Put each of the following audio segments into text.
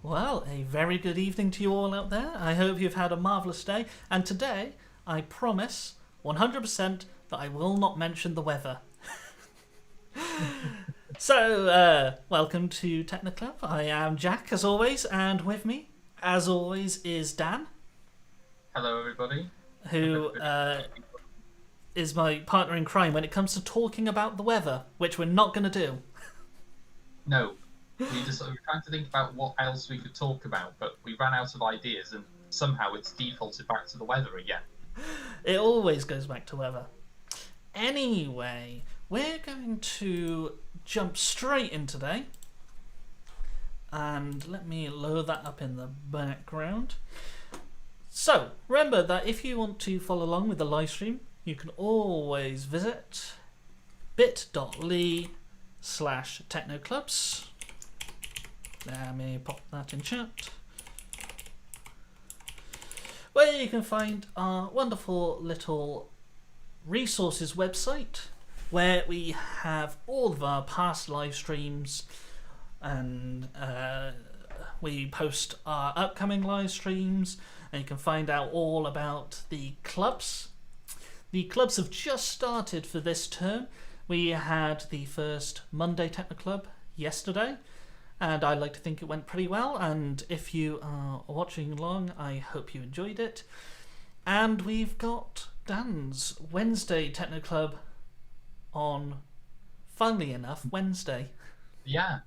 Well, a very good evening to you all out there. I hope you've had a marvellous day. And today, I promise 100% that I will not mention the weather. So, welcome to Technoclub. I am Jack, as always, and with me, as always, is Dan, Hello, everybody. who is my partner in crime when it comes to talking about the weather, which we're not going to do. No, we were trying to think about what else we could talk about, but we ran out of ideas, and somehow it's defaulted back to the weather again. It always goes back to weather. Anyway, we're going to jump straight in today. And let me load that up in the background. So, remember that if you want to follow along with the live stream, you can always visit bit.ly/technoclubs. Let me pop that in chat. Where you can find our wonderful little resources website where we have all of our past live streams and we post our upcoming live streams, and you can find out all about the clubs. The clubs have just started for this term. We had the first Monday Technoclub yesterday, and I like to think it went pretty well, and if you are watching along, I hope you enjoyed it. And we've got Dan's Wednesday Technoclub on, funnily enough, Wednesday. Yeah,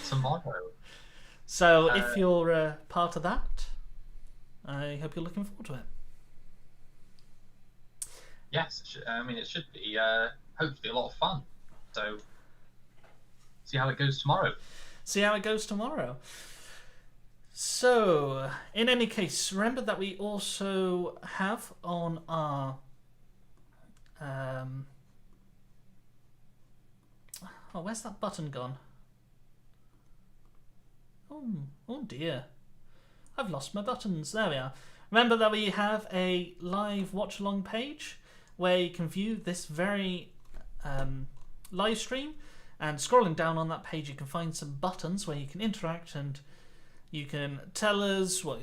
tomorrow. So if you're part of that, I hope you're looking forward to it. Yes, it should be hopefully a lot of fun. So, see how it goes tomorrow. See how it goes tomorrow. So, in any case, remember that we also have on our oh, where's that button gone? Oh dear. I've lost my buttons. There we are. Remember that we have a live watch-along page where you can view this very live stream. And scrolling down on that page, you can find some buttons where you can interact and you can tell us what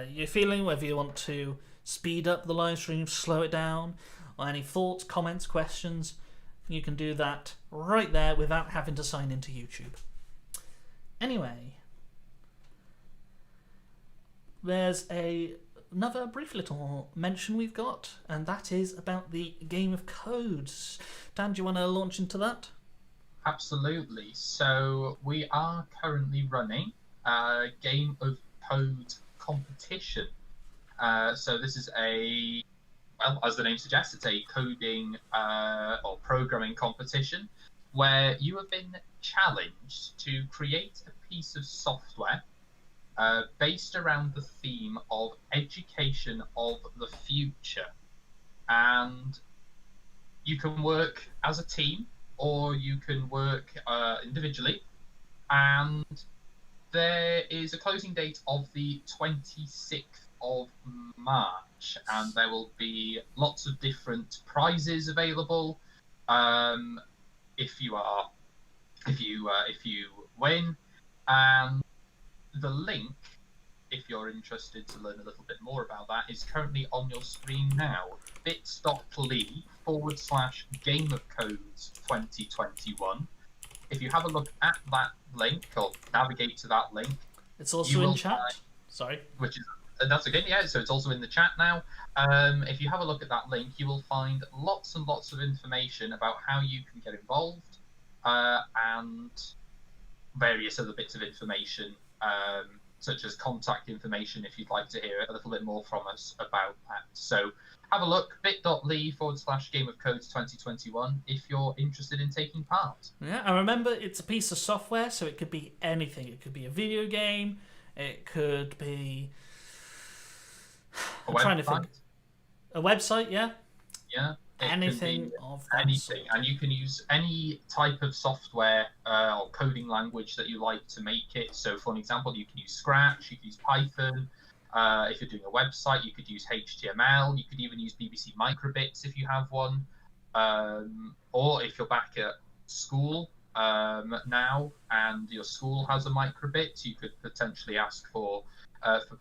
you're feeling, whether you want to speed up the live stream, slow it down, or any thoughts, comments, questions. You can do that right there without having to sign into YouTube. Anyway, there's another brief little mention we've got, and that is about the game of codes. Dan, do you want to launch into that? Absolutely. So, we are currently running a game of code competition. So, this is well, as the name suggests, it's a coding or programming competition where you have been challenged to create a piece of software based around the theme of education of the future. And you can work as a team or you can work individually. And there is a closing date of the 26th of March, and there will be lots of different prizes available if you win. And the link, if you're interested to learn a little bit more about that, is currently on your screen now. bit.ly/Game of Codes 2021. If you have a look at that link or navigate to that link, it's also in chat. Sorry, that's okay. Yeah, so it's also in the chat now. If you have a look at that link, you will find lots and lots of information about how you can get involved and various other bits of information, such as contact information if you'd like to hear a little bit more from us about that. So have a look, bit.ly/Game of Codes 2021 if you're interested in taking part. Yeah, and remember, it's a piece of software, so it could be anything. It could be a video game, it could be trying to think. A website, yeah? Yeah. Anything of that anything, sort. And you can use any type of software or coding language that you like to make it. So, for an example, you can use Scratch, you can use Python. If you're doing a website, you could use HTML. You could even use BBC Microbits if you have one. Or if you're back at school, now, and your school has a microbit, you could potentially ask for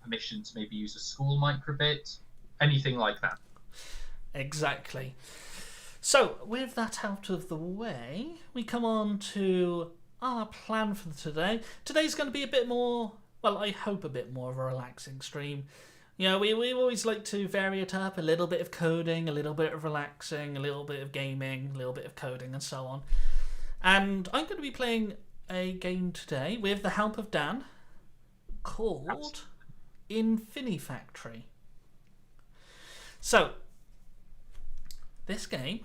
permission to maybe use a school microbit, anything like that. Exactly. So, with that out of the way, we come on to our plan for today. Today's going to be a bit more, well, I hope a bit more of a relaxing stream. You know, we always like to vary it up, a little bit of coding, a little bit of relaxing, a little bit of gaming, a little bit of coding, and so on. And I'm going to be playing a game today with the help of Dan called Infinifactory. So, this game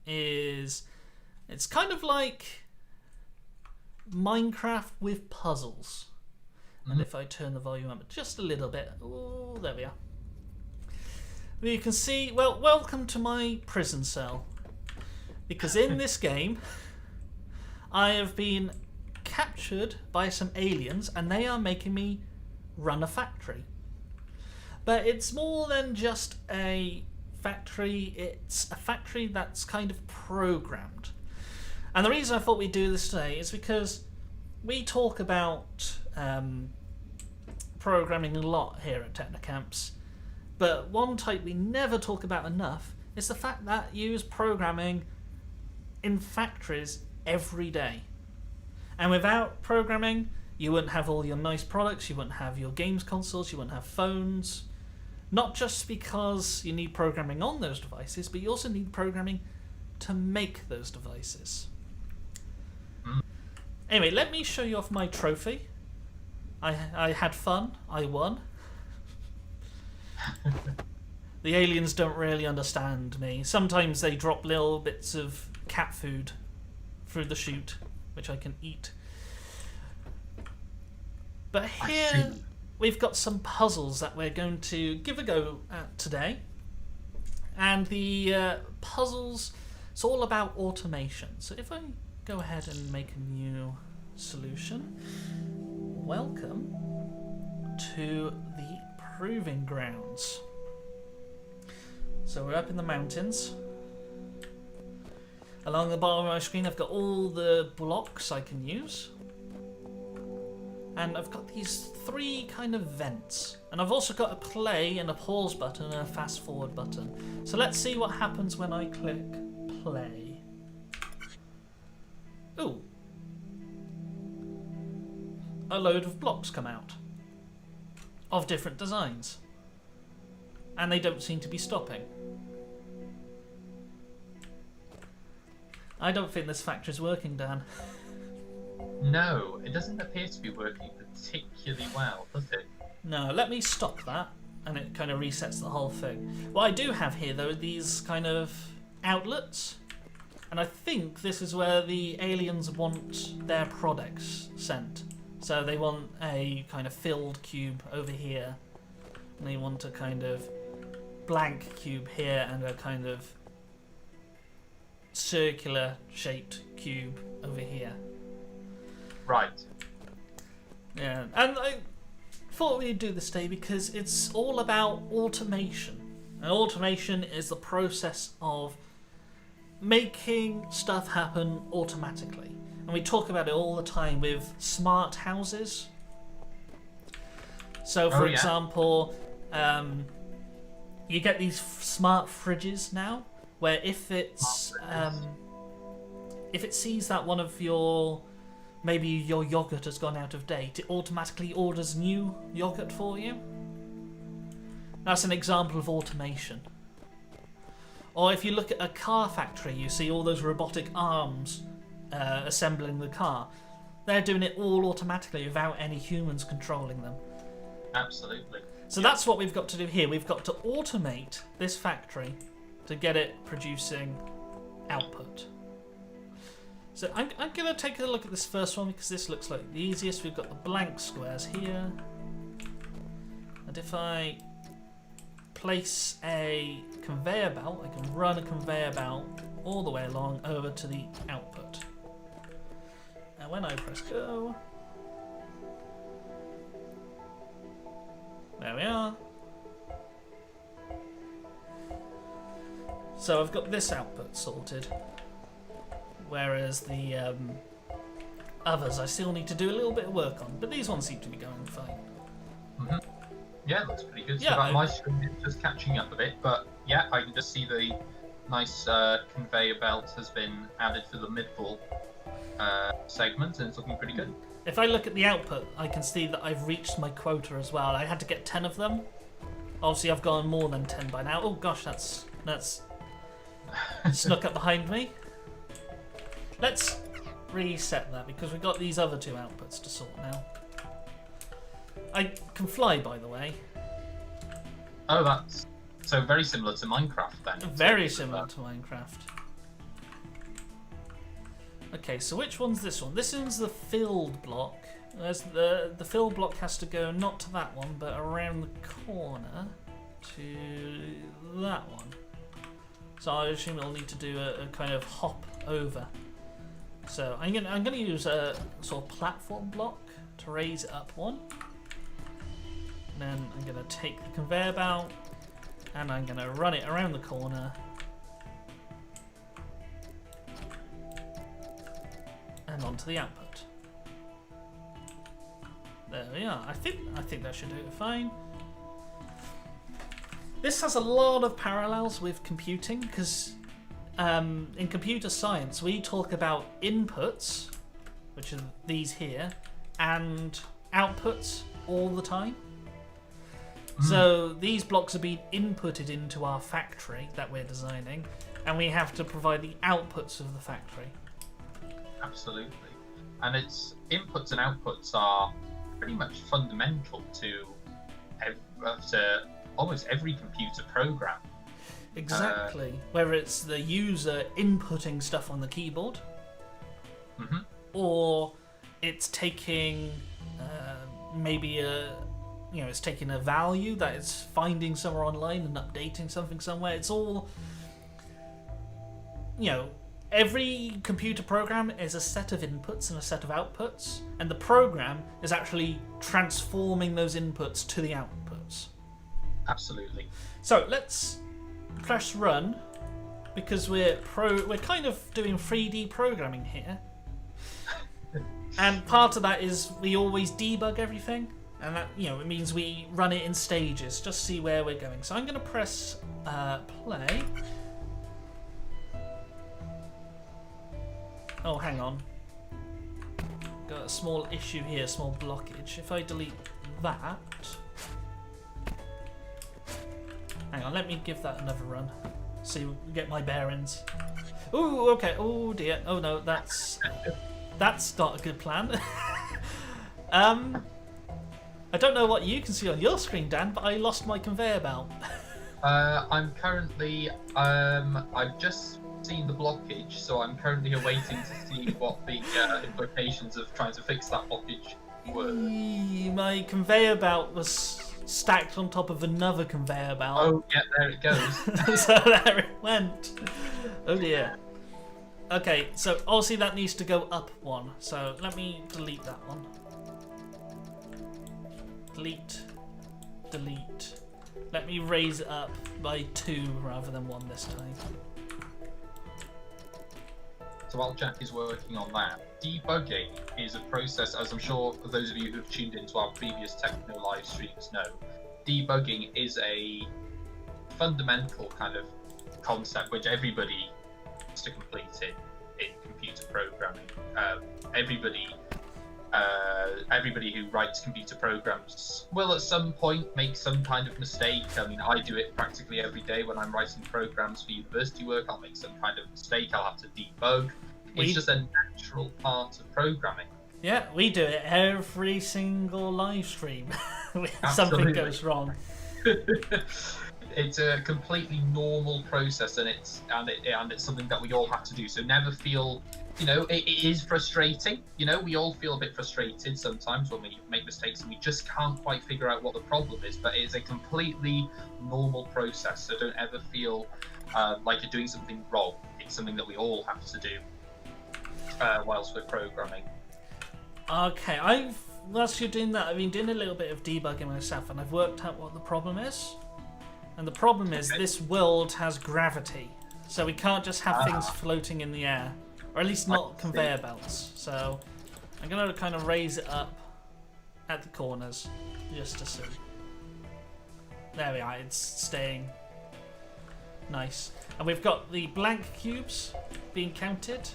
it's kind of like Minecraft with puzzles. And if I turn the volume up just a little bit, oh, there we are. You can see, well, welcome to my prison cell. Because in this game, I have been captured by some aliens and they are making me run a factory. But it's more than just a factory, it's a factory that's kind of programmed. And the reason I thought we'd do this today is because we talk about programming a lot here at Technocamps, but one type we never talk about enough is the fact that you use programming in factories every day. And without programming, you wouldn't have all your nice products, you wouldn't have your games consoles, you wouldn't have phones. Not just because you need programming on those devices, but you also need programming to make those devices. Anyway, let me show you off my trophy. I had fun. I won. The aliens don't really understand me. Sometimes they drop little bits of cat food through the chute, which I can eat. But here we've got some puzzles that we're going to give a go at today. And the puzzles, it's all about automation. So if I go ahead and make a new solution. Welcome to the Proving Grounds. So we're up in the mountains. Along the bottom of my screen I've got all the blocks I can use. And I've got these 3 kind of vents. And I've also got a play and a pause button and a fast forward button. So let's see what happens when I click play. Ooh. A load of blocks come out. Of different designs. And they don't seem to be stopping. I don't think this factory's working, Dan. No, it doesn't appear to be working particularly well, does it? No, let me stop that, and it kind of resets the whole thing. What I do have here, though, are these kind of outlets, and I think this is where the aliens want their products sent. So they want a kind of filled cube over here, and they want a kind of blank cube here, and a kind of circular shaped cube over here. Right. Yeah, and I thought we'd do this today because it's all about automation. And automation is the process of making stuff happen automatically. And we talk about it all the time with smart houses. So, for example, you get these smart fridges now, where if it sees that one of your, maybe your yogurt has gone out of date, it automatically orders new yogurt for you. That's an example of automation. Or if you look at a car factory, you see all those robotic arms assembling the car. They're doing it all automatically without any humans controlling them. Absolutely. So that's what we've got to do here. We've got to automate this factory to get it producing output. So I'm going to take a look at this first one because this looks like the easiest. We've got the blank squares here. And if I place a conveyor belt, I can run a conveyor belt all the way along over to the output. And when I press go, there we are. So I've got this output sorted. whereas the others I still need to do a little bit of work on. But these ones seem to be going fine. Mm-hmm. Yeah, looks pretty good. Yeah, So my screen is just catching up a bit, but yeah, I can just see the nice conveyor belt has been added for the middle segment, and it's looking pretty good. If I look at the output, I can see that I've reached my quota as well. I had to get 10 of them. Obviously, I've gone more than 10 by now. Oh gosh, that's snuck up behind me. Let's reset that because we've got these other two outputs to sort now. I can fly, by the way. Oh, that's so very similar to Minecraft then. Very similar to Minecraft. Okay, so which one's this one? This one's the filled block. There's the filled block has to go not to that one, but around the corner to that one. So I assume it'll need to do a kind of hop over. So I'm gonna use a sort of platform block to raise it up one. And then I'm gonna take the conveyor belt and I'm gonna run it around the corner. And onto the output. There we are. I think that should do it fine. This has a lot of parallels with computing because in computer science we talk about inputs, which are these here, and outputs all the time. So these blocks are being inputted into our factory that we're designing, and we have to provide the outputs of the factory. Absolutely. And its inputs and outputs are pretty much fundamental to almost every computer program. Exactly. Whether it's the user inputting stuff on the keyboard, or it's taking maybe it's taking a value that it's finding somewhere online and updating something somewhere. It's all, every computer program is a set of inputs and a set of outputs, and the program is actually transforming those inputs to the outputs. Absolutely. So let's press run because we're kind of doing 3D programming here, and part of that is we always debug everything, and that it means we run it in stages, just see where we're going. So I'm going to press play. Oh, hang on. Got a small issue here, small blockage. If I delete that... Hang on, let me give that another run. See, get my bearings. Ooh, okay. Oh dear. Oh no, that's not a good plan. I don't know what you can see on your screen, Dan, but I lost my conveyor belt. I'm currently... I've just seen the blockage, so I'm currently awaiting to see what the implications of trying to fix that blockage were. My conveyor belt was stacked on top of another conveyor belt. Oh, yeah, there it goes. So there it went. Oh dear. Okay, so obviously that needs to go up one. So let me delete that one. Delete. Delete. Let me raise it up by 2 rather than 1 this time. So while Jack is working on that, debugging is a process, as I'm sure those of you who've tuned into our previous Technolive streams know, debugging is a fundamental kind of concept which everybody has to complete in computer programming. Everybody who writes computer programs will at some point make some kind of mistake. I mean, I do it practically every day when I'm writing programs for university work. I'll make some kind of mistake. I'll have to debug. It's just a natural part of programming. Yeah, we do it every single live stream. Something goes wrong. It's a completely normal process, and it's something that we all have to do. So never feel, it is frustrating. We all feel a bit frustrated sometimes when we make mistakes and we just can't quite figure out what the problem is. But it's a completely normal process. So don't ever feel like you're doing something wrong. It's something that we all have to do whilst we're programming. Okay, whilst you're doing that, I've been doing a little bit of debugging myself, and I've worked out what the problem is. And the problem is this world has gravity, so we can't just have things floating in the air, Or at least not conveyor belts. So I'm going to kind of raise it up at the corners just to see. There we are, it's staying nice. And we've got the blank cubes being counted.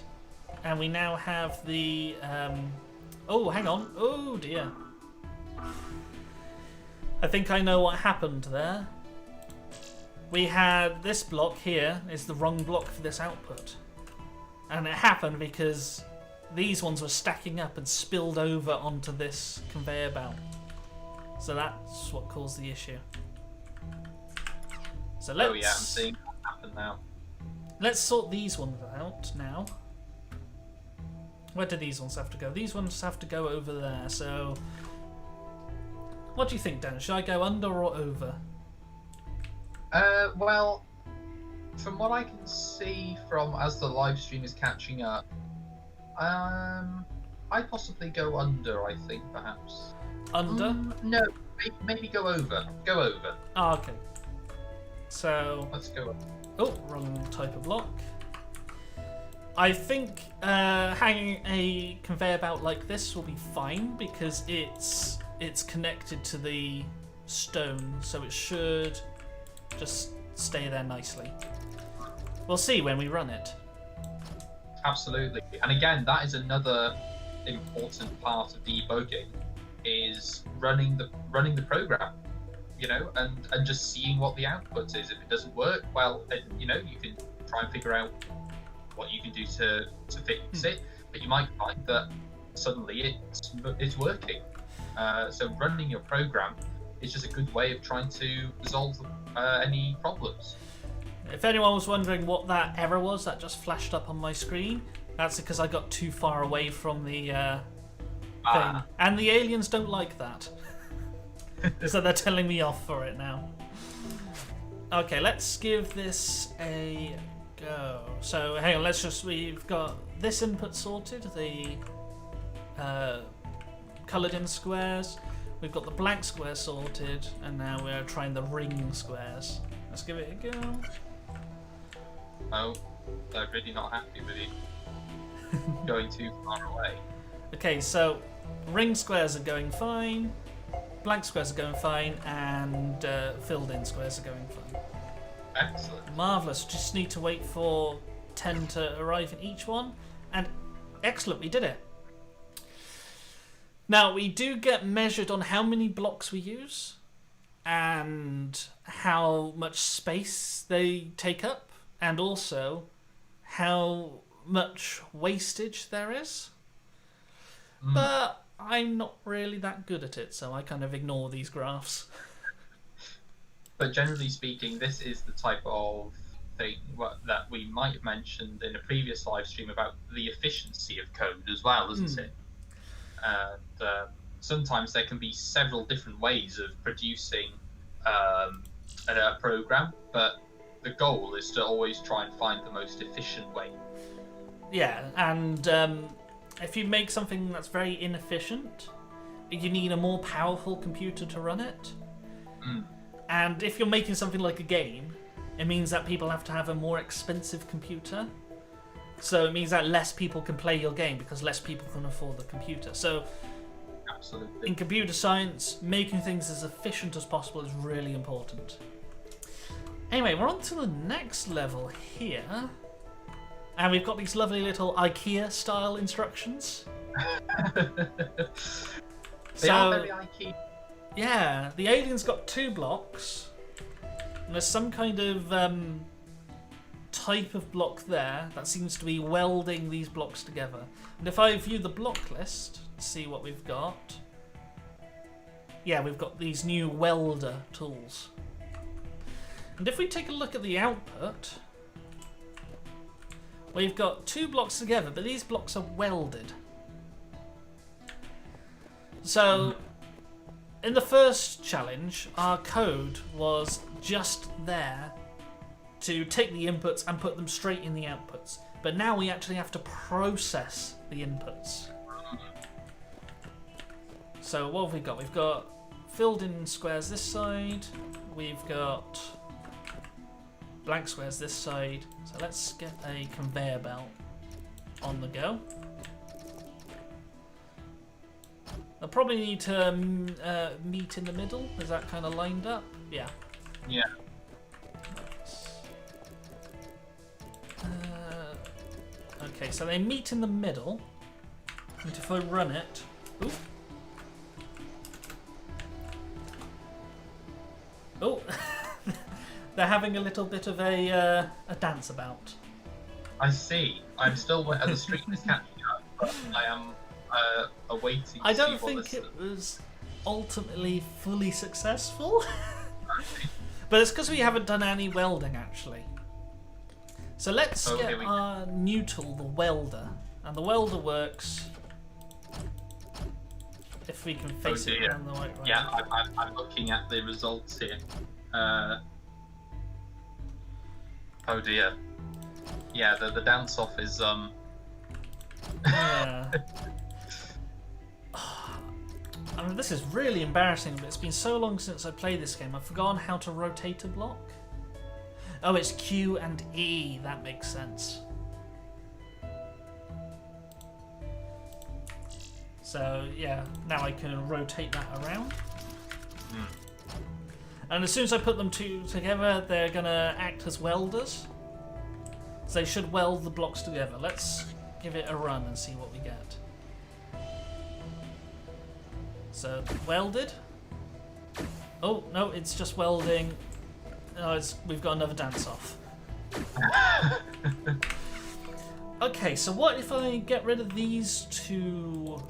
And we now have the... oh, hang on. Oh, dear. I think I know what happened there. We had this block here is the wrong block for this output. And it happened because these ones were stacking up and spilled over onto this conveyor belt. So that's what caused the issue. So let's... Oh yeah, I'm seeing what happened now. Let's sort these ones out now. Where do these ones have to go? These ones have to go over there, so... What do you think, Dan? Should I go under or over? Well, from what I can see from as the live stream is catching up, I'd possibly go under, I think, perhaps. Under? No, maybe go over. Go over. Oh, okay. So... Let's go over. Oh, wrong type of block. I think hanging a conveyor belt like this will be fine because it's connected to the stone, so it should just stay there nicely. We'll see when we run it. Absolutely. And again, that is another important part of debugging, is running the program, you know, and just seeing what the output is. If it doesn't work, well, you know, you can try and figure out what you can do to fix it, but you might find that suddenly it's working. So running your program is just a good way of trying to resolve any problems. If anyone was wondering what that error was that just flashed up on my screen, that's because I got too far away from the thing. And the aliens don't like that. So they're telling me off for it now. Okay, let's give this a go. So hang on, we've got this input sorted, the coloured in squares. We've got the blank square sorted, and now we're trying the ring squares. Let's give it a go. Oh, they're really not happy with you going too far away. Okay, so ring squares are going fine, blank squares are going fine, and filled in squares are going fine. Excellent. Marvellous. Just need to wait for 10 to arrive in each one, and excellent, we did it. Now, we do get measured on how many blocks we use and how much space they take up, and also how much wastage there is. But I'm not really that good at it, so I kind of ignore these graphs. But generally speaking, this is the type of thing that we might have mentioned in a previous live stream about the efficiency of code as well, isn't it? And sometimes there can be several different ways of producing a program, but the goal is to always try and find the most efficient way. Yeah, and if you make something that's very inefficient, you need a more powerful computer to run it. And if you're making something like a game, it means that people have to have a more expensive computer. So it means that less people can play your game because less people can afford the computer. So Absolutely. in computer science, making things as efficient as possible is really important. Anyway, we're on to the next level here. And we've got these lovely little IKEA-style instructions. They are very IKEA. Yeah, the alien's got 2 blocks. And there's some kind of type of block there that seems to be welding these blocks together. And if I view the block list to see what we've got, yeah, we've got these new welder tools. And if we take a look at the output, we've got 2 blocks together, but these blocks are welded. So in the first challenge, our code was just there to take the inputs and put them straight in the outputs. But now we actually have to process the inputs. So what have we got? We've got filled in squares this side. We've got blank squares this side. So let's get a conveyor belt on the go. I'll probably need to meet in the middle. Is that kind of lined up? Yeah. Yeah. Okay, so they meet in the middle. And if I run it... Ooh. Oh, they're having a little bit of a dance about. I see. I'm still the stream is catching up, but I am awaiting. I don't to see think it was ultimately fully successful, but it's because we haven't done any welding actually. So let's get our new tool, the welder, and the welder works if we can face it on the right way. Yeah, I'm looking at the results here. Oh dear. Yeah, the dance off is Yeah. I mean, this is really embarrassing, but it's been so long since I played this game, I've forgotten how to rotate a block. Oh, it's Q and E. That makes sense. So, yeah, now I can rotate that around. And as soon as I put them two together, they're going to act as welders. So they should weld the blocks together. Let's give it a run and see what we get. So, welded. Oh, no, it's just welding. Oh, we've got another dance-off. Okay, so what if I get rid of these two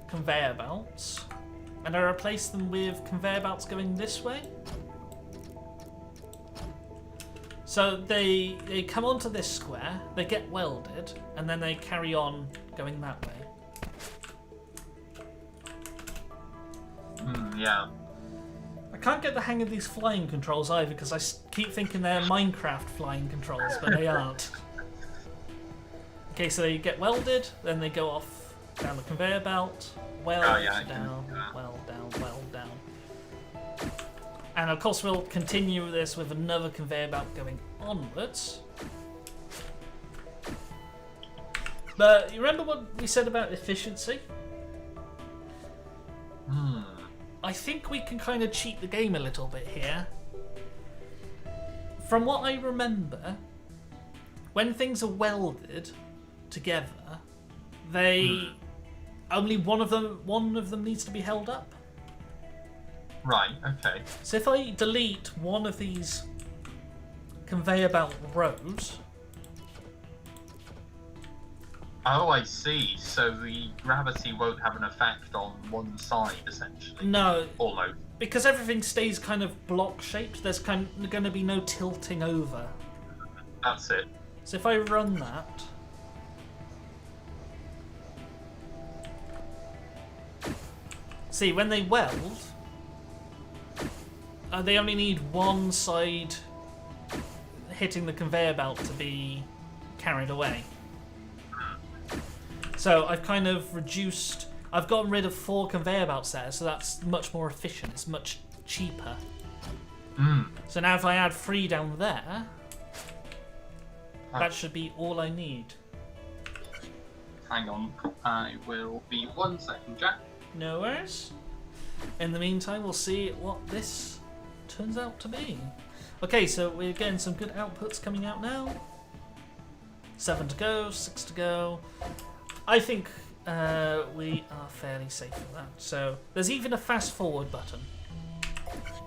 conveyor belts and I replace them with conveyor belts going this way? So they come onto this square, they get welded, and then they carry on going that way. Yeah. I can't get the hang of these flying controls either because I keep thinking they're Minecraft flying controls, but they aren't. Okay, so they get welded, then they go off down the conveyor belt, weld down, weld down, weld down. And of course we'll continue this with another conveyor belt going onwards. But you remember what we said about efficiency? I think we can kind of cheat the game a little bit here. From what I remember, when things are welded together, they only one of them needs to be held up. Right, okay. So if I delete one of these conveyor belt rows... Oh, I see. So the gravity won't have an effect on one side, essentially. No. Almost. Because everything stays kind of block-shaped, there's going to be no tilting over. That's it. So if I run that... See, when they weld... they only need one side hitting the conveyor belt to be carried away. So I've kind of reduced... I've gotten rid of 4 conveyor belts there, so that's much more efficient. It's much cheaper. So now if I add 3 down there, that should be all I need. Hang on. I will be 1 second, Jack. No worries. In the meantime, we'll see what this turns out to be. Okay, so we're getting some good outputs coming out now. 7 to go, 6 to go. I think we are fairly safe with that. So there's even a fast forward button.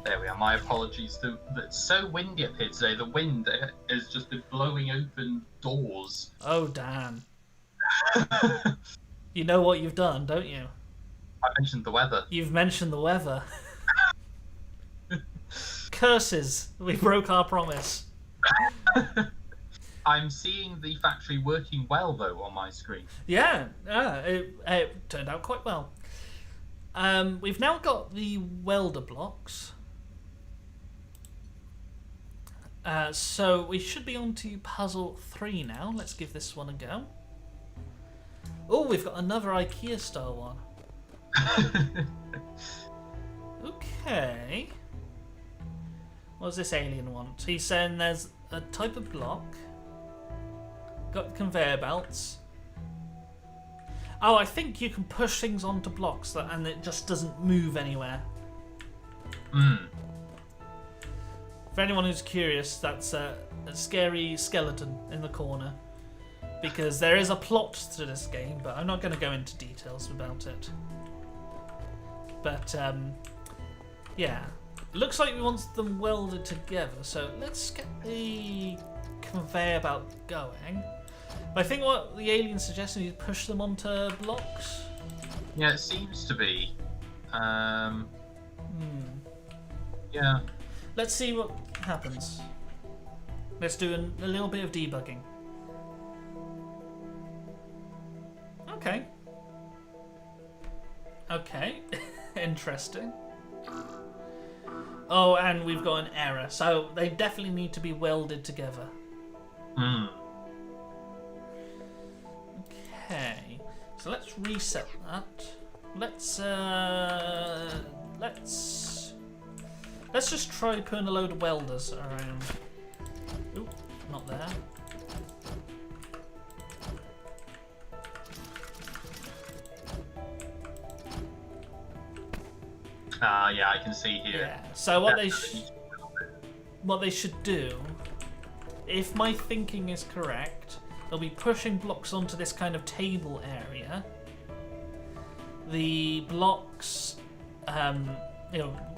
There we are. My apologies. It's so windy up here today. The wind has just been blowing open doors. Oh, damn. You know what you've done, don't you? I mentioned the weather. You've mentioned the weather. Curses. We broke our promise. I'm seeing the factory working well, though, on my screen. Yeah, it turned out quite well. We've now got the welder blocks. So we should be on to puzzle 3 now. Let's give this one a go. Oh, we've got another IKEA-style one. Okay. What does this alien want? He's saying there's a type of block, got conveyor belts, Oh, I think you can push things onto blocks and it just doesn't move anywhere. Hmm. For anyone who's curious, that's a scary skeleton in the corner. Because there is a plot to this game, but I'm not going to go into details about it. But, yeah. Looks like we want them welded together, so let's get the conveyor belt going. But I think what the alien's suggesting is push them onto blocks. Yeah, it seems to be. Yeah. Let's see what happens. Let's do a little bit of debugging. Okay. Okay. Interesting. Oh, and we've got an error. So they definitely need to be welded together. Hmm. Okay. So let's reset that. Let's just try putting a load of welders around. Oop, not there. Yeah, I can see here. Yeah. So what they should do, if my thinking is correct, they'll be pushing blocks onto this kind of table area. The blocks,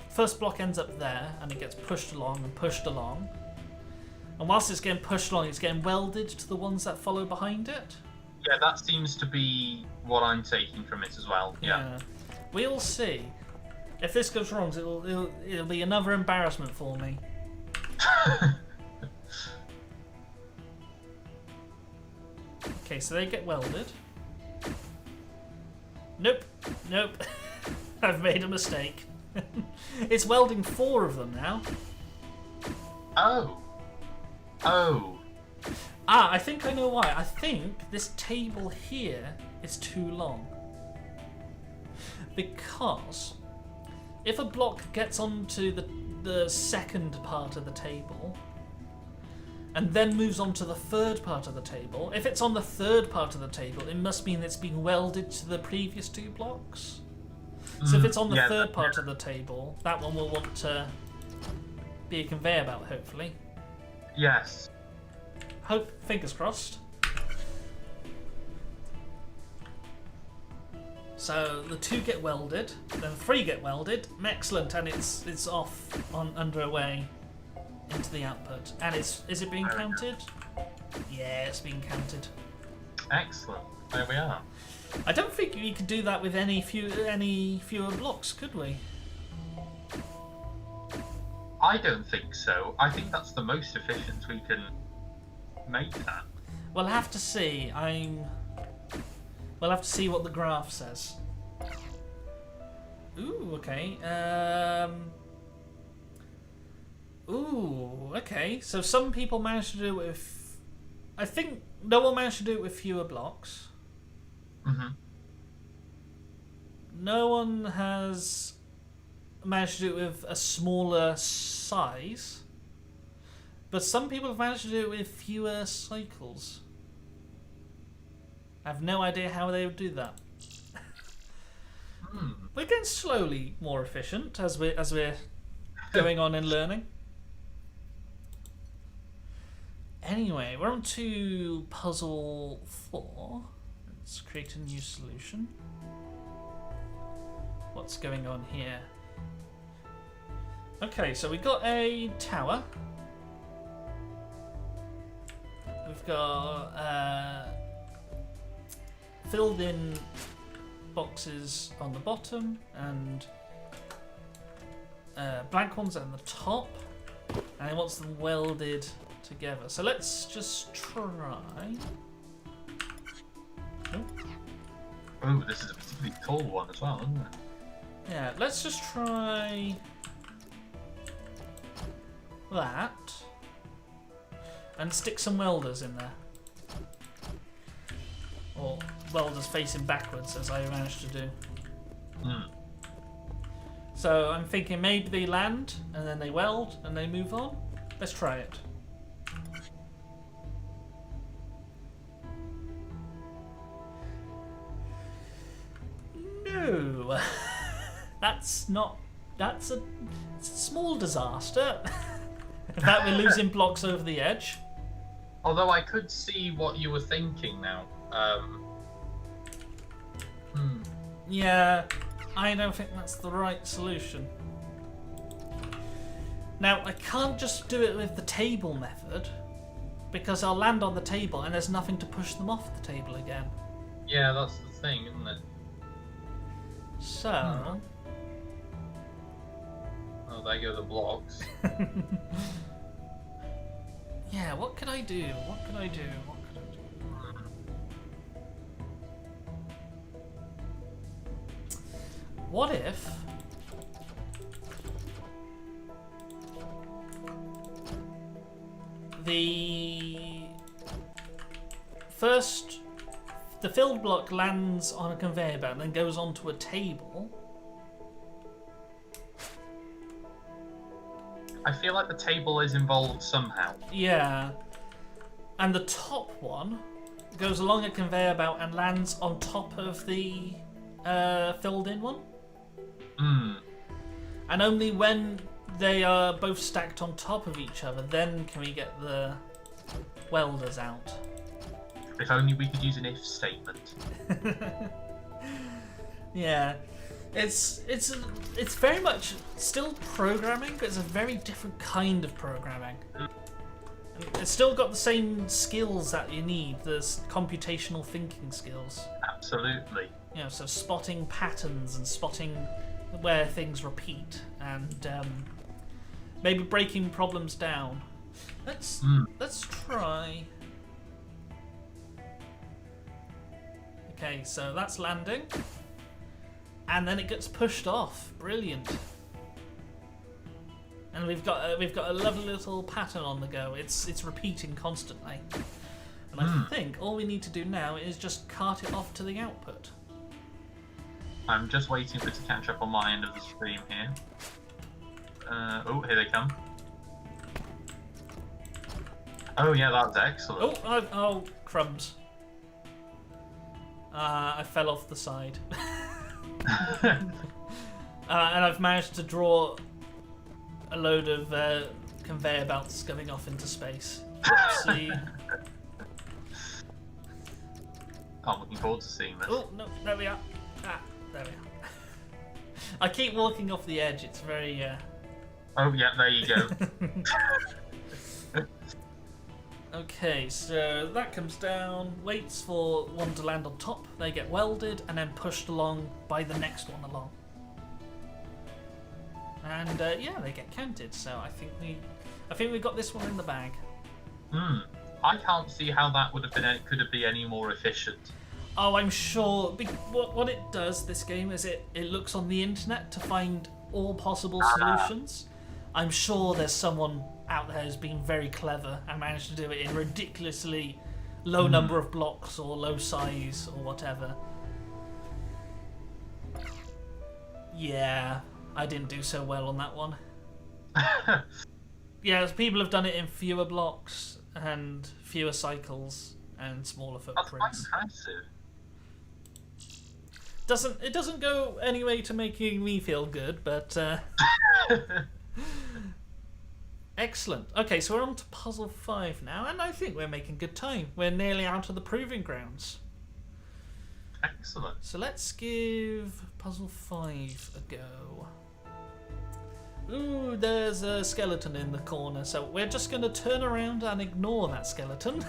first block ends up there, and it gets pushed along and pushed along. And whilst it's getting pushed along, it's getting welded to the ones that follow behind it. Yeah, that seems to be what I'm taking from it as well. Yeah. We'll see. If this goes wrong, it'll be another embarrassment for me. Okay, so they get welded. Nope. I've made a mistake. It's welding 4 of them now. Oh. I think I know why. I think this table here is too long. Because if a block gets onto the second part of the table and then moves on to the third part of the table, if it's on the third part of the table, it must mean it's being welded to the previous 2 blocks. So if it's on the third part of the table, that one will want to be a conveyor belt, hopefully. Yes. Fingers crossed. So the 2 get welded, then 3 get welded. Excellent, and it's off underway into the output. And is it being counted? Yeah, it's being counted. Excellent. There we are. I don't think we could do that with any fewer blocks, could we? I don't think so. I think that's the most efficient we can make that. We'll have to see. We'll have to see what the graph says. Ooh, okay. Ooh, okay. So some people managed to do it with... I think no one managed to do it with fewer blocks. Mm-hmm. No one has managed to do it with a smaller size. But some people have managed to do it with fewer cycles. I have no idea how they would do that. We're getting slowly more efficient as we're going on and learning. Anyway, we're on to puzzle 4. Let's create a new solution. What's going on here? Okay, so we've got a tower. We've got filled in boxes on the bottom and blank ones on the top, and it wants them welded together. So let's just try. Oh, this is a particularly tall one as well, isn't it? Yeah, let's just try that and stick some welders in there. Or welders facing backwards, as I managed to do. So I'm thinking maybe they land and then they weld and they move on. Let's try it. no. That's a small disaster. That we're losing blocks over the edge. Although I could see what you were thinking now. Yeah, I don't think that's the right solution. Now, I can't just do it with the table method, because I'll land on the table and there's nothing to push them off the table again. Yeah, that's the thing, isn't it? So... Oh, there go the blocks. Yeah, what could I do? What could I do? What could I do? What if... the filled block lands on a conveyor belt and then goes onto a table. I feel like the table is involved somehow. Yeah. And the top one goes along a conveyor belt and lands on top of the filled in one. And only when they are both stacked on top of each other, then can we get the welders out. If only we could use an if statement. Yeah. It's very much still programming, but it's a very different kind of programming. And it's still got the same skills that you need, the computational thinking skills. Absolutely. You know, so spotting patterns and spotting where things repeat, and maybe breaking problems down. Let's try. Okay, so that's landing. And then it gets pushed off. Brilliant. And we've got a lovely little pattern on the go. It's repeating constantly. And I think all we need to do now is just cart it off to the output. I'm just waiting for it to catch up on my end of the stream here. Oh, here they come. Oh yeah, that's excellent. Oh, crumbs. I fell off the side. And I've managed to draw a load of conveyor belts going off into space. Oopsie. I'm looking forward to seeing this. Oh, no, there we are. There we are. I keep walking off the edge, it's very... Oh, yeah, there you go. Okay, so that comes down, waits for one to land on top, they get welded, and then pushed along by the next one along. And yeah, they get counted, so I think we got this one in the bag. I can't see how that would have been could have been any more efficient. Oh, I'm sure. What it does, this game, is it looks on the internet to find all possible solutions. I'm sure there's someone out there who's been very clever and managed to do it in ridiculously low number of blocks or low size or whatever. Yeah, I didn't do so well on that one. Yeah, people have done it in fewer blocks and fewer cycles and smaller footprints. That's quite impressive. It doesn't go any way to making me feel good, but excellent. Okay, so we're on to puzzle 5 now, and I think we're making good time. We're nearly out of the proving grounds. Excellent. So let's give puzzle 5 a go. Ooh, there's a skeleton in the corner, so we're just going to turn around and ignore that skeleton.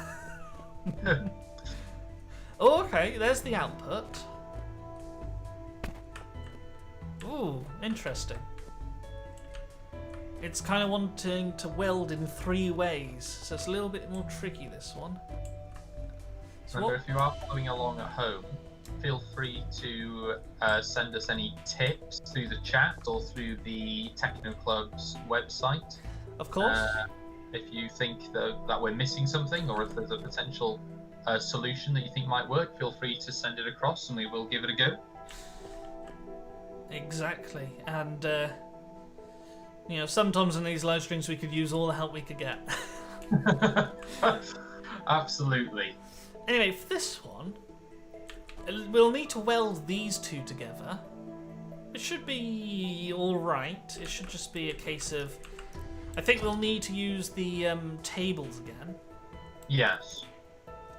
Oh, okay, there's the output. Ooh, interesting. It's kind of wanting to weld in 3 ways, so it's a little bit more tricky, this one. So if you are following along at home, feel free to send us any tips through the chat or through the Technoclub's website. Of course. If you think that we're missing something, or if there's a potential solution that you think might work, feel free to send it across and we will give it a go. Exactly, and you know, sometimes in these live streams we could use all the help we could get. Absolutely. Anyway, for this one, we'll need to weld these 2 together, It should be alright. It should just be a case of... I think we'll need to use the tables again. Yes.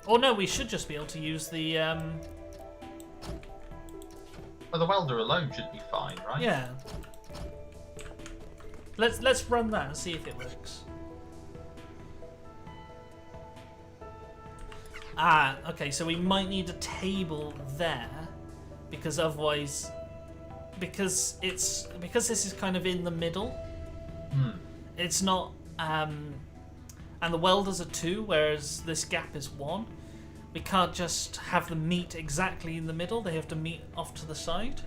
Or no, we should just be able to use the... Well, the welder alone should be fine, right? Yeah. Let's run that and see if it works. Ah, okay, so we might need a table there, because otherwise... Because this is kind of in the middle, it's not... and the welders are 2, whereas this gap is 1. We can't just have them meet exactly in the middle, they have to meet off to the side.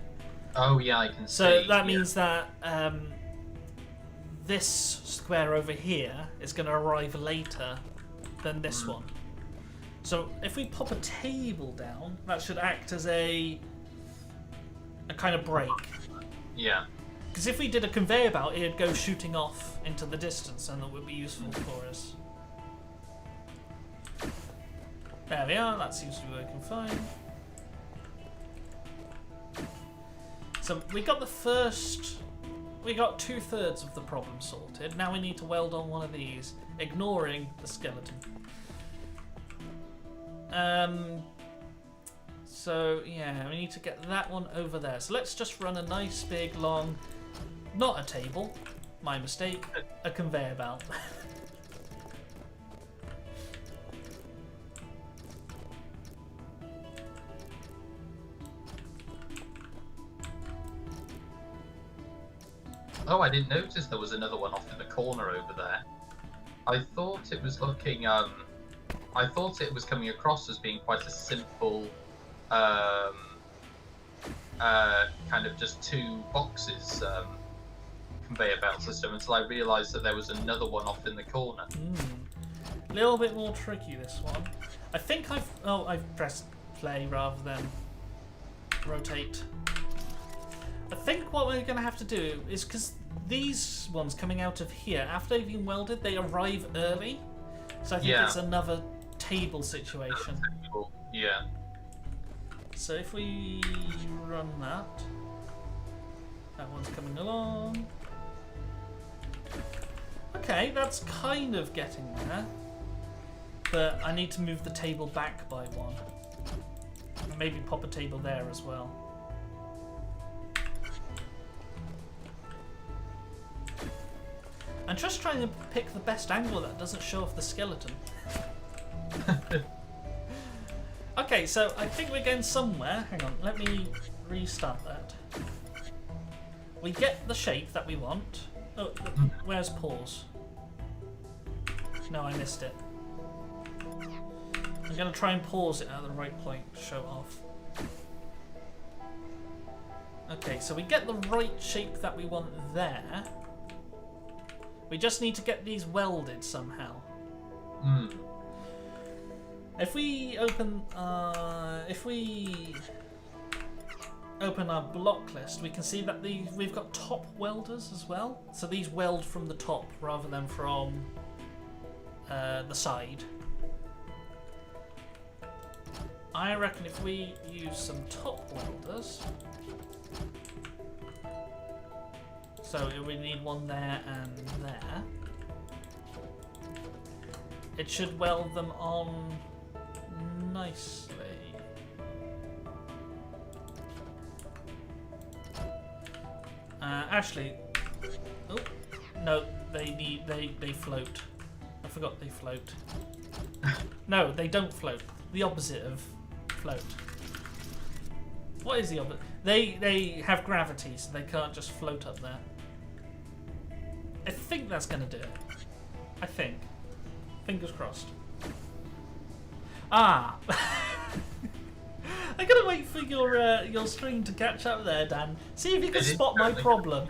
Oh yeah, I can see. So that means that this square over here is going to arrive later than this one. So if we pop a table down, that should act as a kind of break. Yeah. Because if we did a conveyor belt, it'd go shooting off into the distance, and that would be useful for us. There we are, that seems to be working fine. So we got we got 2/3 of the problem sorted. Now we need to weld on one of these, ignoring the skeleton. So yeah, we need to get that one over there. So let's just run a nice big long, not a table, my mistake, a conveyor belt. Oh, I didn't notice there was another one off in the corner over there. I thought it was looking, I thought it was coming across as being quite a simple, kind of just 2 boxes conveyor belt system until I realised that there was another one off in the corner. A little bit more tricky, this one. I think I've pressed play rather than rotate. I think what we're going to have to do is, because these ones coming out of here, after they've been welded, they arrive early. So I think it's another table situation. Yeah. So if we run that one's coming along. Okay, that's kind of getting there. But I need to move the table back by 1. And maybe pop a table there as well. I'm just trying to pick the best angle that doesn't show off the skeleton. Okay, so I think we're going somewhere. Hang on, let me restart that. We get the shape that we want. Oh, where's pause? No, I missed it. I'm going to try and pause it at the right point to show off. Okay, so we get the right shape that we want there. We just need to get these welded somehow. If we open our block list, we can see that we've got top welders as well. So these weld from the top rather than from the side. I reckon if we use some top welders, so we need one there and there, it should weld them on nicely. Actually, oh no, they float. I forgot they float. No, they don't float. The opposite of float. What is the opposite? They have gravity, so they can't just float up there. I think that's gonna do it. I think. Fingers crossed. Ah! I gotta wait for your screen to catch up there, Dan. See if you can spot my problem.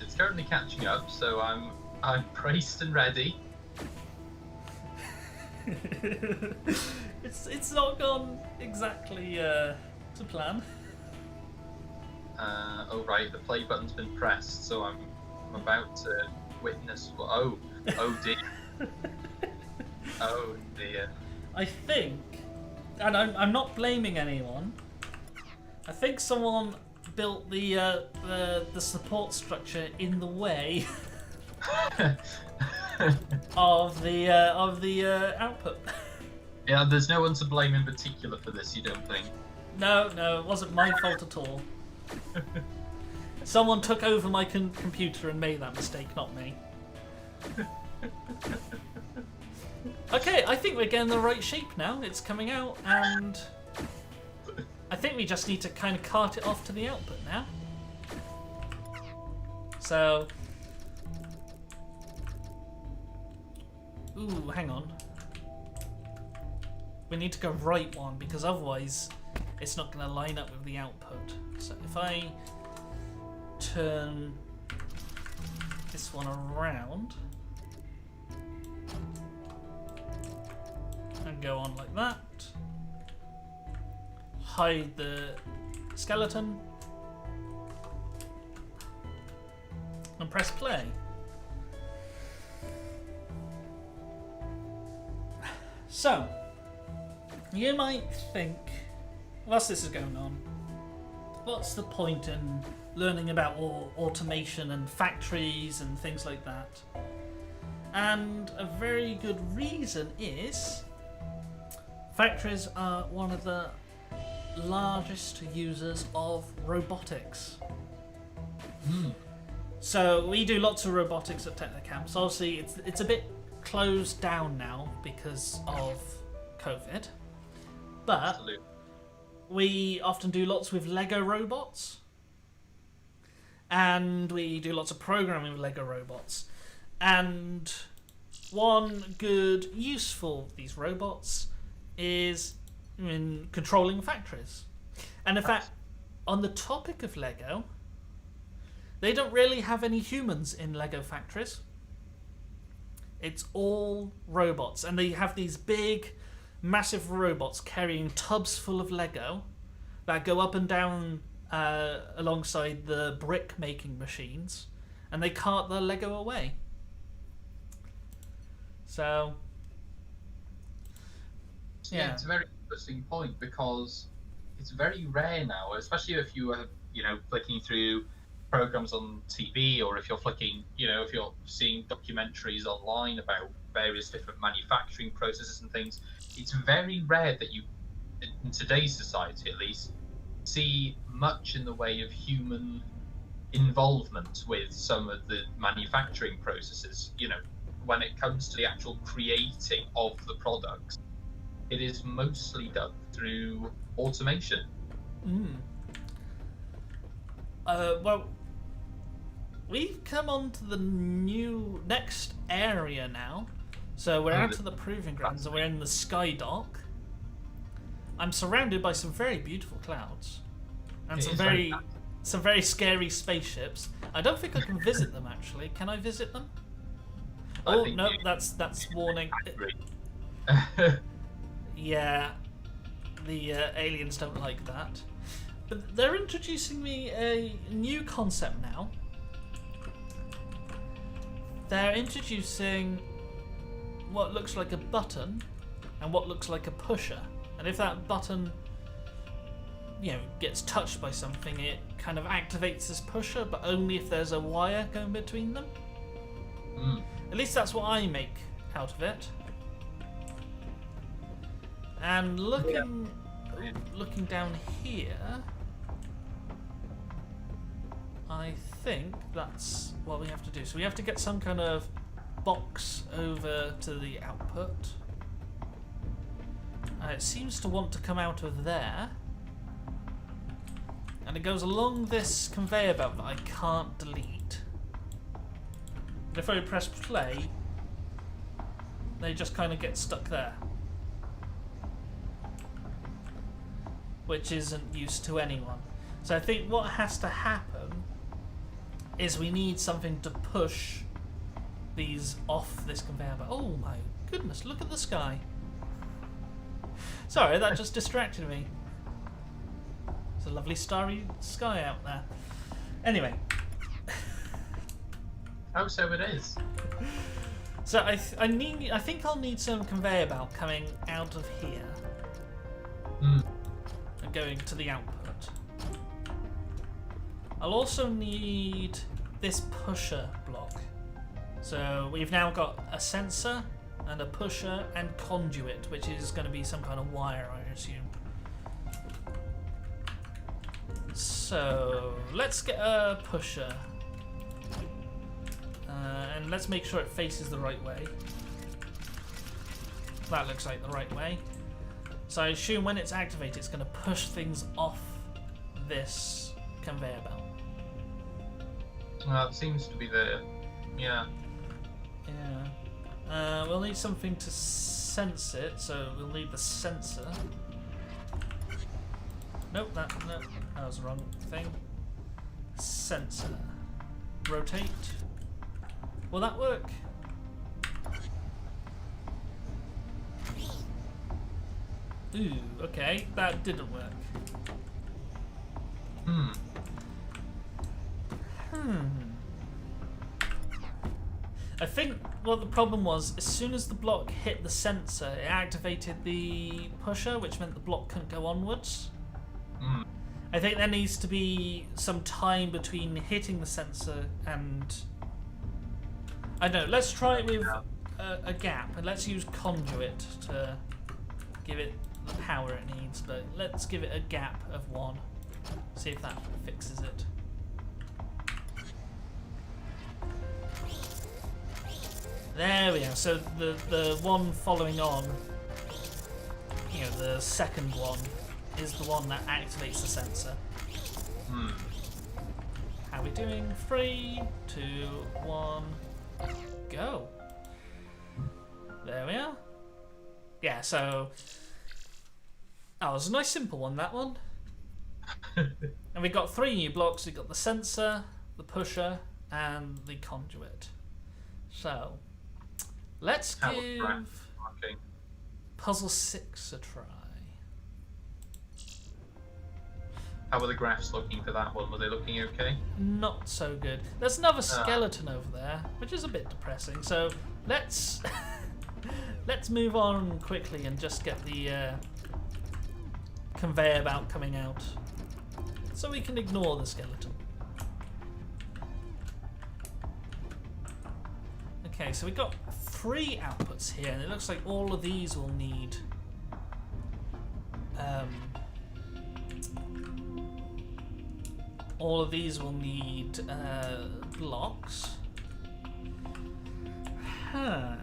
It's currently catching up, so I'm braced and ready. It's not gone exactly to plan. Oh right, the play button's been pressed, so I'm about to witness. Oh dear. Oh dear. I think, and I'm not blaming anyone, I think someone built the support structure in the way of the output. Yeah, there's no one to blame in particular for this, you don't think? No, it wasn't my fault at all. Someone took over my computer and made that mistake, not me. Okay, I think we're getting the right shape now. It's coming out, and I think we just need to kind of cart it off to the output now. So, ooh, hang on. We need to go right one, because otherwise it's not going to line up with the output. So if I turn this one around and go on like that, hide the skeleton, and press play. So, you might think, whilst this is going on, what's the point in learning about automation and factories and things like that? And a very good reason is factories are one of the largest users of robotics. So we do lots of robotics at Technocamp. So obviously it's a bit closed down now because of COVID, but Absolutely. we often do lots with Lego robots, and we do lots of programming with Lego robots. And one good use for these robots is in controlling factories. And in fact, on the topic of Lego, they don't really have any humans in Lego factories. It's all robots, and they have these big, massive robots carrying tubs full of Lego that go up and down alongside the brick making machines, and they cart the Lego away. So, yeah, it's a very interesting point, because it's very rare now, especially if you are, flicking through programs on TV, or if you're flicking, if you're seeing documentaries online about various different manufacturing processes and things. It's very rare that you, in today's society at least, see much in the way of human involvement with some of the manufacturing processes. When it comes to the actual creating of the products, it is mostly done through automation. Well, we've come on to the next area now. So we're out of the proving grounds and we're in the sky dock. I'm surrounded by some very beautiful clouds and some very scary spaceships. I don't think I can visit them actually. Can I visit them? Oh no, that's warning. Yeah, the aliens don't like that. But they're introducing me a new concept now. They're introducing what looks like a button and what looks like a pusher. And if that button, gets touched by something, it kind of activates this pusher, but only if there's a wire going between them. At least that's what I make out of it. And looking down here, I think that's what we have to do. So we have to get some kind of box over to the output. It seems to want to come out of there. And it goes along this conveyor belt that I can't delete. And if I press play, they just kind of get stuck there. Which isn't used to anyone. So I think what has to happen is we need something to push these off this conveyor belt. Oh my goodness, look at the sky. Sorry, that just distracted me. It's a lovely starry sky out there. Anyway. Oh, so it is. So I think I'll need some conveyor belt coming out of here. And going to the output. I'll also need this pusher block. So we've now got a sensor and a pusher and conduit, which is going to be some kind of wire, I assume. So let's get a pusher. And let's make sure it faces the right way. That looks like the right way. So I assume when it's activated, it's going to push things off this conveyor belt. Well, it seems to be the... yeah. Yeah. We'll need something to sense it, so we'll need the sensor. Nope, that was the wrong thing. Sensor. Rotate. Will that work? Ooh, okay, that didn't work. I think what the problem was, as soon as the block hit the sensor, it activated the pusher, which meant the block couldn't go onwards. I think there needs to be some time between hitting the sensor and... I don't know, let's try it with a gap, and let's use conduit to give it the power it needs, but let's give it a gap of 1. See if that fixes it. There we are. So the one following on, you know, the second one, is the one that activates the sensor. How are we doing? 3, 2, 1, go. There we are. Yeah, so that was a nice simple one, that one. And we got 3 new blocks. We got the sensor, the pusher, and the conduit. So let's give puzzle 6 a try. How were the graphs looking for that one? Were they looking okay? Not so good. There's another skeleton over there, which is a bit depressing. So let's let's move on quickly and just get the conveyor belt coming out, so we can ignore the skeleton. Okay, so we've got 3 outputs here, and it looks like all of these will need blocks. Huh.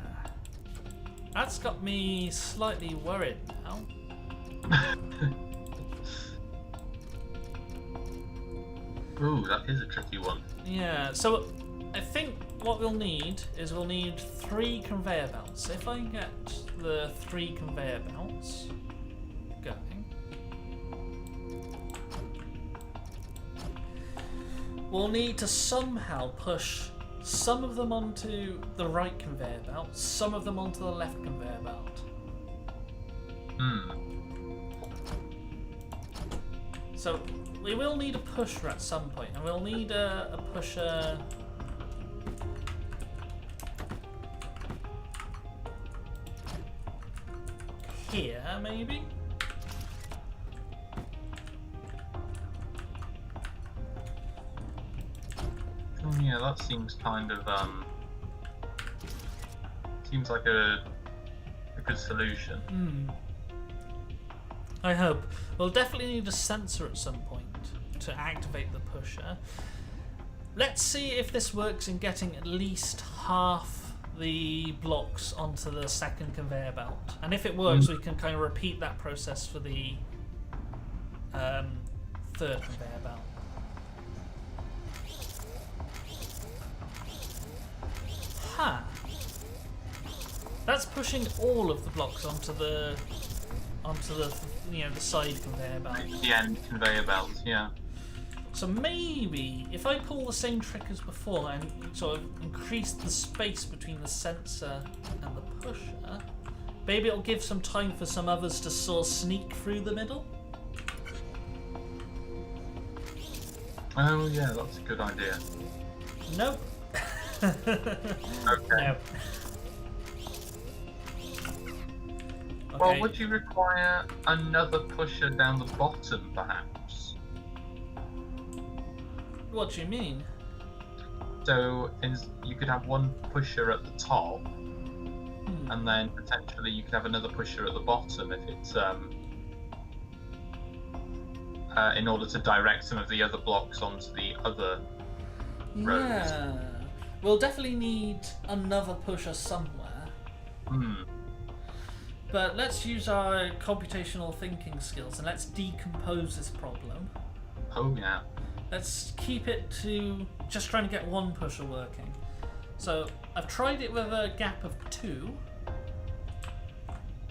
That's got me slightly worried now. Ooh, that is a tricky one. Yeah, so I think what we'll need is 3 conveyor belts. If I can get the 3 conveyor belts going, we'll need to somehow push some of them onto the right conveyor belt, some of them onto the left conveyor belt. So we will need a pusher at some point, and we'll need a pusher here, maybe? Oh yeah, that seems kind of seems like a good solution. I hope. We'll definitely need a sensor at some point to activate the pusher. Let's see if this works in getting at least half the blocks onto the second conveyor belt. And if it works, we can kind of repeat that process for the third conveyor belt. Huh. That's pushing all of the blocks onto the the side conveyor belt. The end conveyor belt, yeah. So maybe if I pull the same trick as before and sort of increase the space between the sensor and the pusher, maybe it'll give some time for some others to sort of sneak through the middle. Oh yeah, that's a good idea. Nope. Okay. Nope. Well, would you require another pusher down the bottom, perhaps? What do you mean? So you could have one pusher at the top, Hmm. and then potentially you could have another pusher at the bottom if it's in order to direct some of the other blocks onto the other rows. Yeah. We'll definitely need another pusher somewhere. But let's use our computational thinking skills and let's decompose this problem. Oh yeah. Let's keep it to just trying to get one pusher working. So I've tried it with a gap of 2.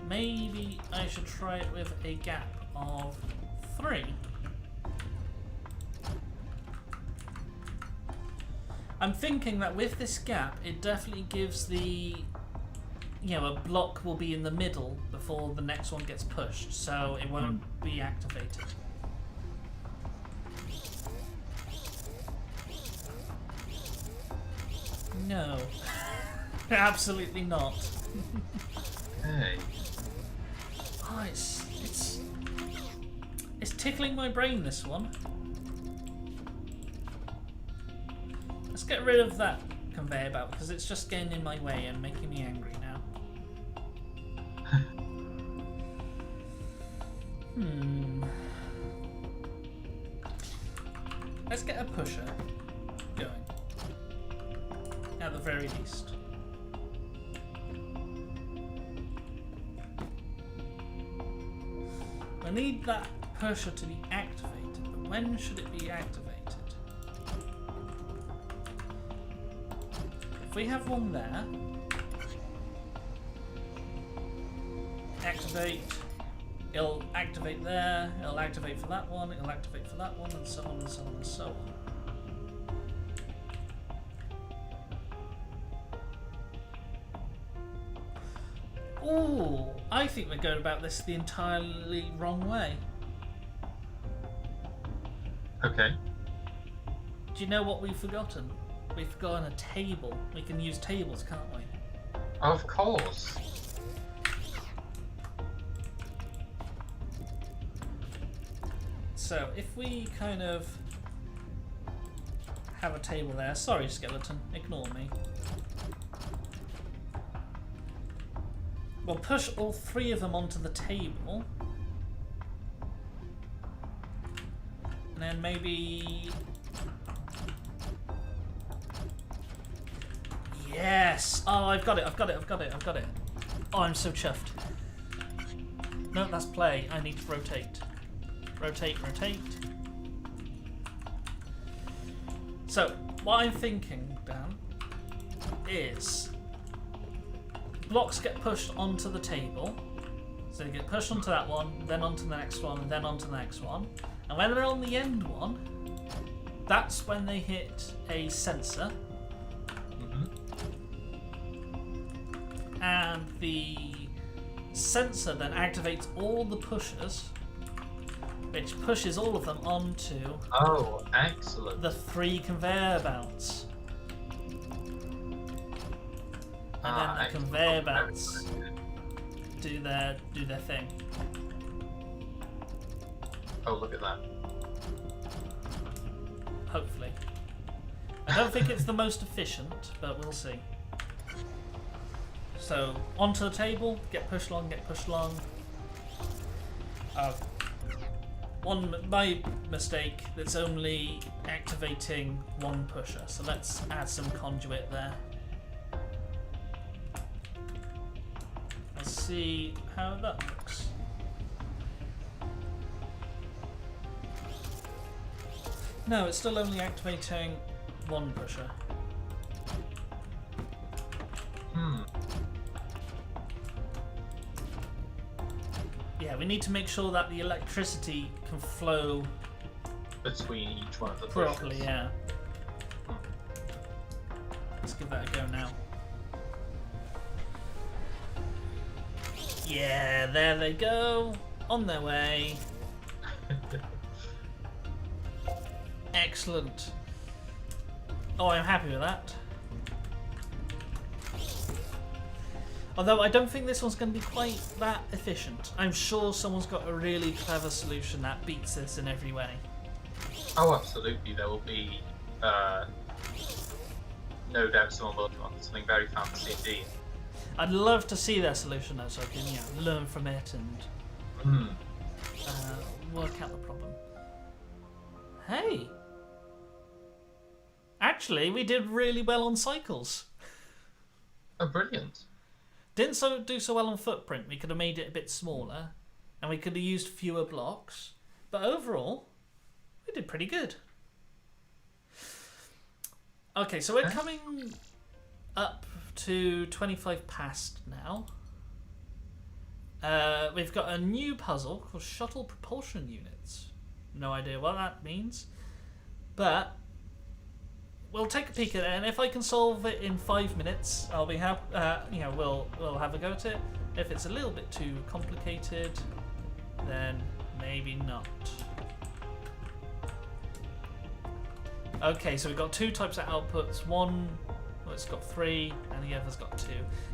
Maybe I should try it with a gap of 3. I'm thinking that with this gap, it definitely gives the, a block will be in the middle before the next one gets pushed, so it won't be activated. No. Absolutely not. Hey. Oh, it's tickling my brain, this one. Let's get rid of that conveyor belt because it's just getting in my way and making me angry now. Let's get a pusher going. At the very least. I need that pusher to be activated, but when should it be activated? If we have one there, activate, it'll activate there, it'll activate for that one, it'll activate for that one, and so on and so on and so on. Ooh, I think we're going about this the entirely wrong way. Okay. Do you know what we've forgotten? We've forgotten a table. We can use tables, can't we? Of course. So, if we kind of have a table there. Sorry, skeleton. Ignore me. We'll push all 3 of them onto the table. And then maybe... Yes! Oh, I've got it. Oh, I'm so chuffed. No, that's play. I need to rotate. Rotate. So, what I'm thinking, Dan, is blocks get pushed onto the table. So they get pushed onto that one, then onto the next one, and then onto the next one. And when they're on the end one, that's when they hit a sensor. And the sensor then activates all the pushers, which pushes all of them onto the 3 conveyor belts. And then the conveyor belts do their thing. Oh, look at that. Hopefully. I don't think it's the most efficient, but we'll see. So, onto the table, get pushed along. My mistake, it's only activating 1 pusher, so let's add some conduit there. Let's see how that looks. No, it's still only activating 1 pusher. Yeah, we need to make sure that the electricity can flow between each one of the pushes. properly, yeah. Let's give that a go now. Yeah, there they go. On their way. Excellent. Oh, I'm happy with that. Although I don't think this one's going to be quite that efficient. I'm sure someone's got a really clever solution that beats this in every way. Oh, absolutely. There will be, no doubt, someone will want something very fancy indeed. I'd love to see their solution though, so I can learn from it and Hmm. work out the problem. Hey, actually, we did really well on cycles. Oh, brilliant. Didn't do so well on footprint. We could have made it a bit smaller, and we could have used fewer blocks. But overall, we did pretty good. Okay, so we're coming up to 25 past now. We've got a new puzzle called Shuttle Propulsion Units. No idea what that means, but we'll take a peek at it, and if I can solve it in 5 minutes, I'll be happy. We'll have a go at it. If it's a little bit too complicated, then maybe not. Okay, so we've got 2 types of outputs. One, well, it's got 3, and the other's got 2.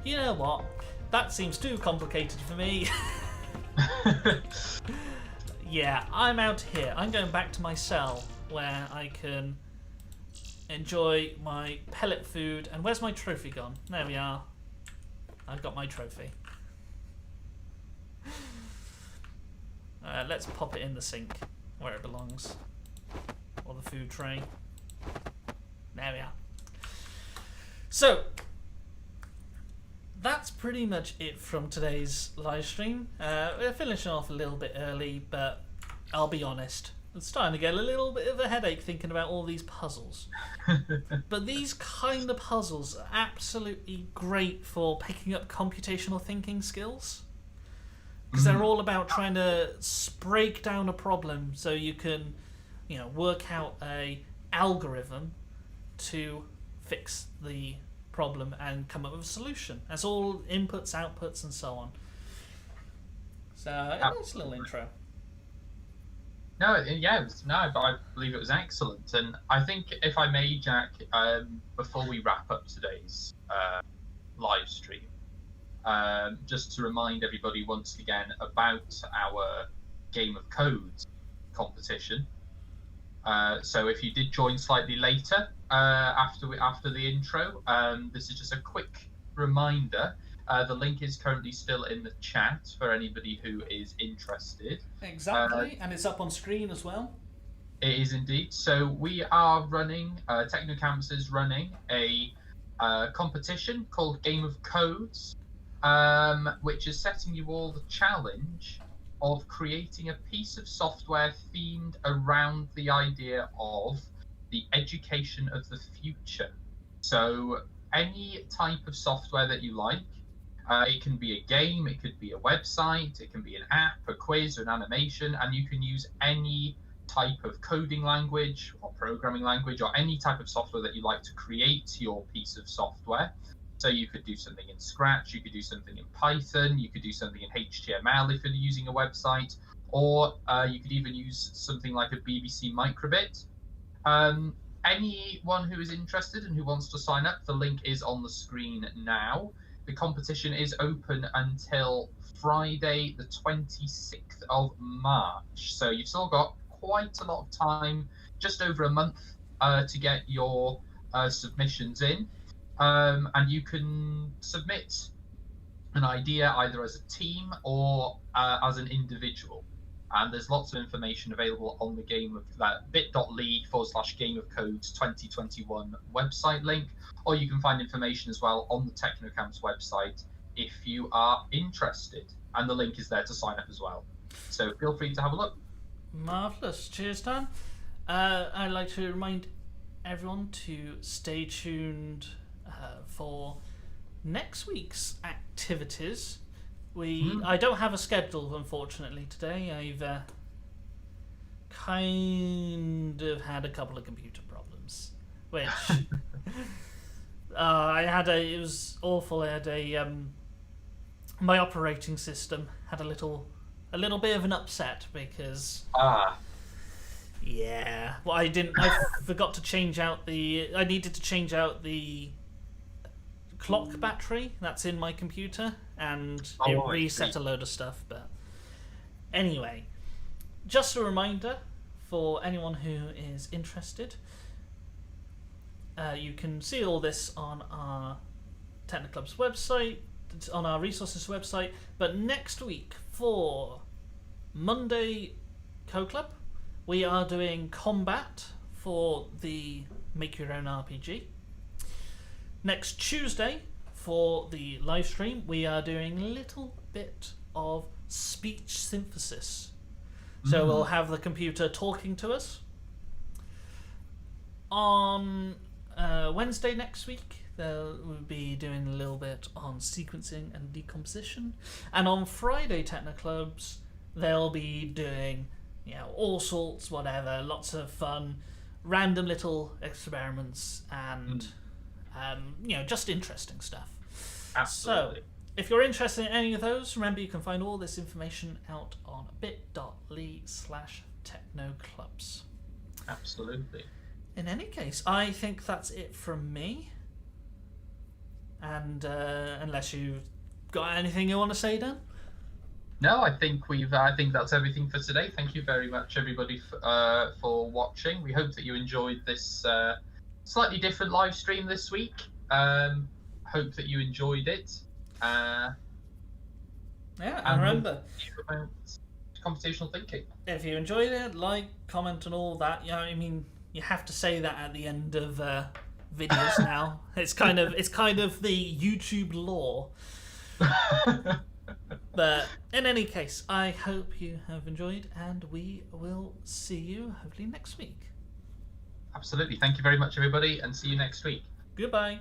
You know what? That seems too complicated for me. Yeah, I'm out here. I'm going back to my cell where I can enjoy my pellet food. And where's my trophy gone? There we are. I've got my trophy. Let's pop it in the sink where it belongs. Or the food tray. There we are. So, that's pretty much it from today's live stream. We're finishing off a little bit early, but I'll be honest, I'm starting to get a little bit of a headache thinking about all these puzzles. But these kind of puzzles are absolutely great for picking up computational thinking skills. Because they're all about trying to break down a problem so you can, work out a algorithm to fix the problem and come up with a solution. That's all inputs, outputs, and so on. So it's a little intro. No, yeah, I believe it was excellent, and I think if I may, Jack, before we wrap up today's live stream, just to remind everybody once again about our Game of Codes competition. So if you did join slightly later after the intro, this is just a quick reminder. The link is currently still in the chat for anybody who is interested. Exactly, and it's up on screen as well. It is indeed. So we are running, Technocamps is running a competition called Game of Codes, which is setting you all the challenge of creating a piece of software themed around the idea of the education of the future. So any type of software that you like, it can be a game, it could be a website, it can be an app, a quiz, or an animation, and you can use any type of coding language or programming language or any type of software that you like to create your piece of software. So you could do something in Scratch, you could do something in Python, you could do something in HTML if you're using a website, or you could even use something like a BBC microbit. Anyone who is interested and who wants to sign up, the link is on the screen now. The competition is open until Friday, the 26th of March. So you've still got quite a lot of time, just over a month, to get your submissions in. And you can submit an idea either as a team or as an individual. And there's lots of information available on the bit.ly/Game of Codes 2021 website link, or you can find information as well on the Technocamps website if you are interested. And the link is there to sign up as well. So feel free to have a look. Marvellous. Cheers, Dan. I'd like to remind everyone to stay tuned for next week's activities. I don't have a schedule, unfortunately, today. I've kind of had a couple of computer problems, which it was awful. I had my operating system had a little bit of an upset because yeah, well, I forgot to change out I needed to change out the clock battery that's in my computer, and it reset a load of stuff. But anyway, just a reminder for anyone who is interested. You can see all this on our Technoclub's website, on our resources website. But next week, for Monday Co-Club, we are doing combat for the Make Your Own RPG. Next Tuesday, for the live stream, we are doing a little bit of speech synthesis. So we'll have the computer talking to us. On Wednesday next week, we'll be doing a little bit on sequencing and decomposition. And on Friday Technoclubs, they'll be doing, all sorts, whatever, lots of fun, random little experiments and, just interesting stuff. Absolutely. So, if you're interested in any of those, remember you can find all this information out on bit.ly/technoclubs. Absolutely. In any case, I think that's it from me. And unless you've got anything you want to say, Dan? No, I think that's everything for today. Thank you very much, everybody, for watching. We hope that you enjoyed this slightly different live stream this week. Hope that you enjoyed it. And remember, about computational thinking. If you enjoyed it, like, comment, and all that. You have to say that at the end of videos now. It's kind of the YouTube law. But in any case, I hope you have enjoyed, and we will see you hopefully next week. Absolutely. Thank you very much, everybody, and see you next week. Goodbye.